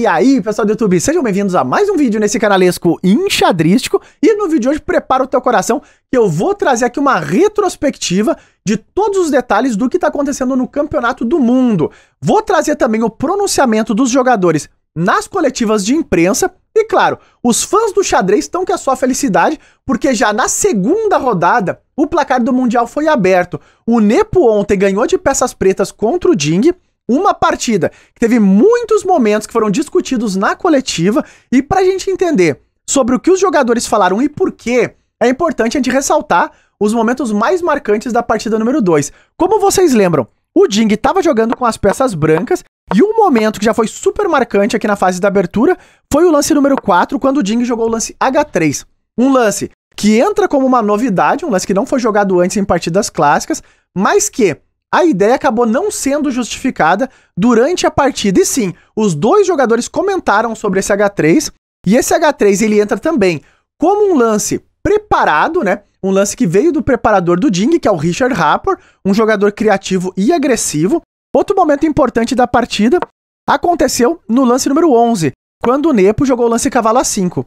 E aí, pessoal do YouTube, sejam bem-vindos a mais um vídeo nesse canalesco enxadrístico. E no vídeo de hoje, prepara o teu coração, que eu vou trazer aqui uma retrospectiva de todos os detalhes do que está acontecendo no Campeonato do Mundo. Vou trazer também o pronunciamento dos jogadores nas coletivas de imprensa. E claro, os fãs do xadrez estão com a sua felicidade, porque já na segunda rodada, o placar do Mundial foi aberto. O Nepo ontem ganhou de peças pretas contra o Ding. Uma partida que teve muitos momentos que foram discutidos na coletiva, e para a gente entender sobre o que os jogadores falaram e por quê, é importante a gente ressaltar os momentos mais marcantes da partida número 2. Como vocês lembram, o Ding estava jogando com as peças brancas, e um momento que já foi super marcante aqui na fase da abertura foi o lance número 4, quando o Ding jogou o lance H3. Um lance que entra como uma novidade, um lance que não foi jogado antes em partidas clássicas, mas que a ideia acabou não sendo justificada durante a partida. E sim, os dois jogadores comentaram sobre esse H3, e esse H3 ele entra também como um lance preparado, né? Um lance que veio do preparador do Ding, que é o Richard Rapport, um jogador criativo e agressivo. Outro momento importante da partida aconteceu no lance número 11, quando o Nepo jogou o lance cavalo A5,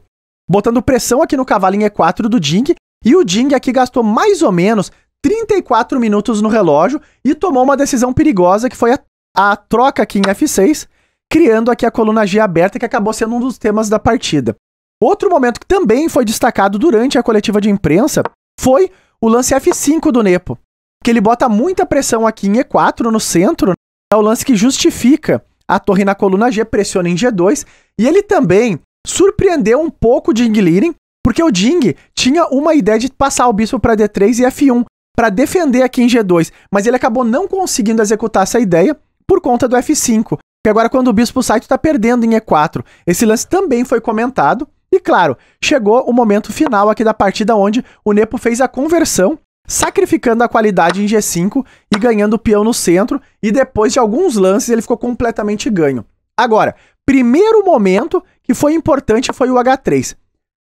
botando pressão aqui no cavalo em E4 do Ding, e o Ding aqui gastou mais ou menos 34 minutos no relógio e tomou uma decisão perigosa, que foi a troca aqui em F6, criando aqui a coluna G aberta, que acabou sendo um dos temas da partida. Outro momento que também foi destacado durante a coletiva de imprensa foi o lance F5 do Nepo, que ele bota muita pressão aqui em E4 no centro, é o lance que justifica a torre na coluna G, pressiona em G2, e ele também surpreendeu um pouco o Ding Liren, porque o Ding tinha uma ideia de passar o bispo para D3 e F1, para defender aqui em G2, mas ele acabou não conseguindo executar essa ideia por conta do F5, que agora quando o bispo sai, tu está perdendo em E4. Esse lance também foi comentado, e claro, chegou o momento final aqui da partida, onde o Nepo fez a conversão, sacrificando a qualidade em G5 e ganhando o peão no centro, e depois de alguns lances ele ficou completamente ganho. Agora, primeiro momento que foi importante foi o H3.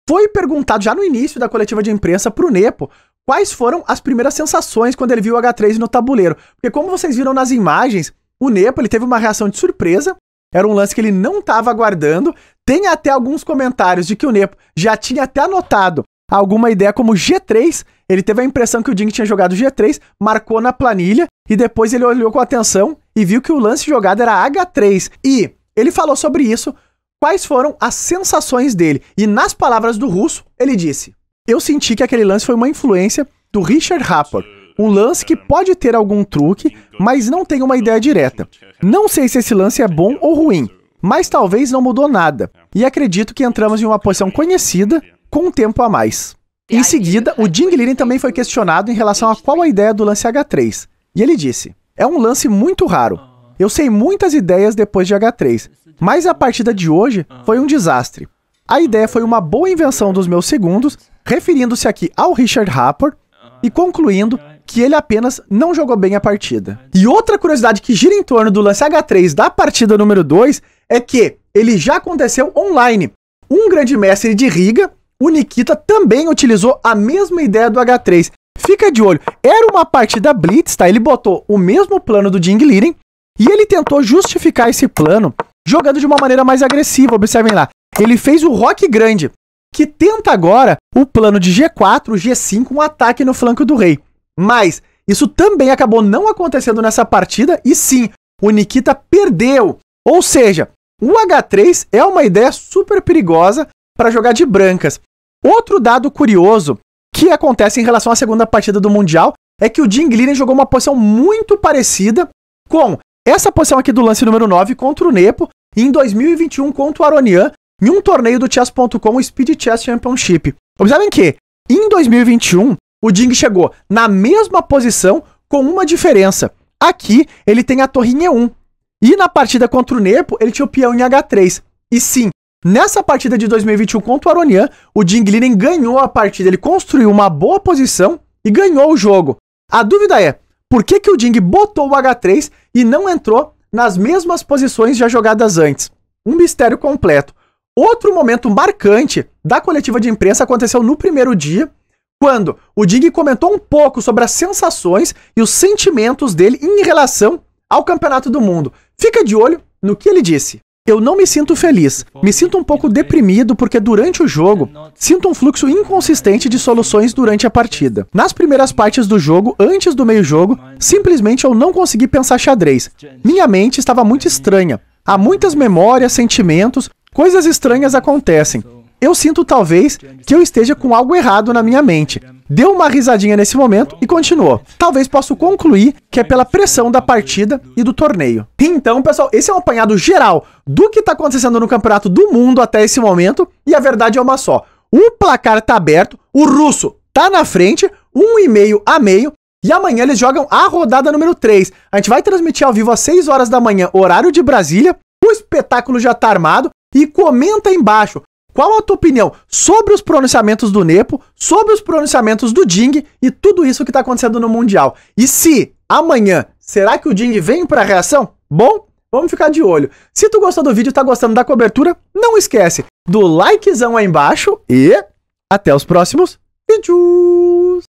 Foi perguntado já no início da coletiva de imprensa para o Nepo quais foram as primeiras sensações quando ele viu o H3 no tabuleiro. Porque como vocês viram nas imagens, o Nepo ele teve uma reação de surpresa, era um lance que ele não estava aguardando. Tem até alguns comentários de que o Nepo já tinha até anotado alguma ideia como G3, ele teve a impressão que o Ding tinha jogado G3, marcou na planilha, e depois ele olhou com atenção e viu que o lance jogado era H3. E ele falou sobre isso, quais foram as sensações dele. E nas palavras do russo, ele disse: eu senti que aquele lance foi uma influência do Richard Rapport. Um lance que pode ter algum truque, mas não tem uma ideia direta. Não sei se esse lance é bom ou ruim, mas talvez não mudou nada. E acredito que entramos em uma posição conhecida com um tempo a mais. Em seguida, o Ding Liren também foi questionado em relação a qual a ideia do lance H3. E ele disse: é um lance muito raro. Eu sei muitas ideias depois de H3, mas a partida de hoje foi um desastre. A ideia foi uma boa invenção dos meus segundos, referindo-se aqui ao Richard Rapport, e concluindo que ele apenas não jogou bem a partida. E outra curiosidade que gira em torno do lance H3 da partida número 2 é que ele já aconteceu online. Um grande mestre de Riga, o Nikita, também utilizou a mesma ideia do H3. Fica de olho, era uma partida blitz, tá? Ele botou o mesmo plano do Ding Liren e ele tentou justificar esse plano jogando de uma maneira mais agressiva. Observem lá, ele fez o roque grande, que tenta agora o plano de G4, G5, um ataque no flanco do rei. Mas isso também acabou não acontecendo nessa partida, e sim, o Nikita perdeu. Ou seja, o H3 é uma ideia super perigosa para jogar de brancas. Outro dado curioso que acontece em relação à segunda partida do Mundial é que o Ding Liren jogou uma posição muito parecida com essa posição aqui do lance número 9 contra o Nepo em 2021 contra o Aronian, em um torneio do Chess.com, Speed Chess Championship. Observem que, em 2021, o Ding chegou na mesma posição com uma diferença. Aqui, ele tem a torre em E1. E na partida contra o Nepo, ele tinha o peão em H3. E sim, nessa partida de 2021 contra o Aronian, o Ding Liren ganhou a partida. Ele construiu uma boa posição e ganhou o jogo. A dúvida é, por que o Ding botou o H3 e não entrou nas mesmas posições já jogadas antes? Um mistério completo. Outro momento marcante da coletiva de imprensa aconteceu no primeiro dia, quando o Ding comentou um pouco sobre as sensações e os sentimentos dele em relação ao Campeonato do Mundo. Fica de olho no que ele disse. Eu não me sinto feliz, me sinto um pouco deprimido porque durante o jogo, sinto um fluxo inconsistente de soluções durante a partida. Nas primeiras partes do jogo, antes do meio-jogo, simplesmente eu não consegui pensar xadrez. Minha mente estava muito estranha. Há muitas memórias, sentimentos, coisas estranhas acontecem. Eu sinto talvez que eu esteja com algo errado na minha mente. Deu uma risadinha nesse momento e continuou. Talvez possa concluir que é pela pressão da partida e do torneio. Então, pessoal, esse é um apanhado geral do que está acontecendo no Campeonato do Mundo até esse momento. E a verdade é uma só. O placar está aberto, o russo está na frente, 1,5 a meio. E amanhã eles jogam a rodada número 3. A gente vai transmitir ao vivo às 6 horas da manhã, horário de Brasília. O espetáculo já está armado. E comenta aí embaixo. Qual a tua opinião sobre os pronunciamentos do Nepo, sobre os pronunciamentos do Ding e tudo isso que está acontecendo no Mundial? E se amanhã, será que o Ding vem para a reação? Bom, vamos ficar de olho. Se tu gostou do vídeo e tá gostando da cobertura, não esquece do likezão aí embaixo e até os próximos vídeos!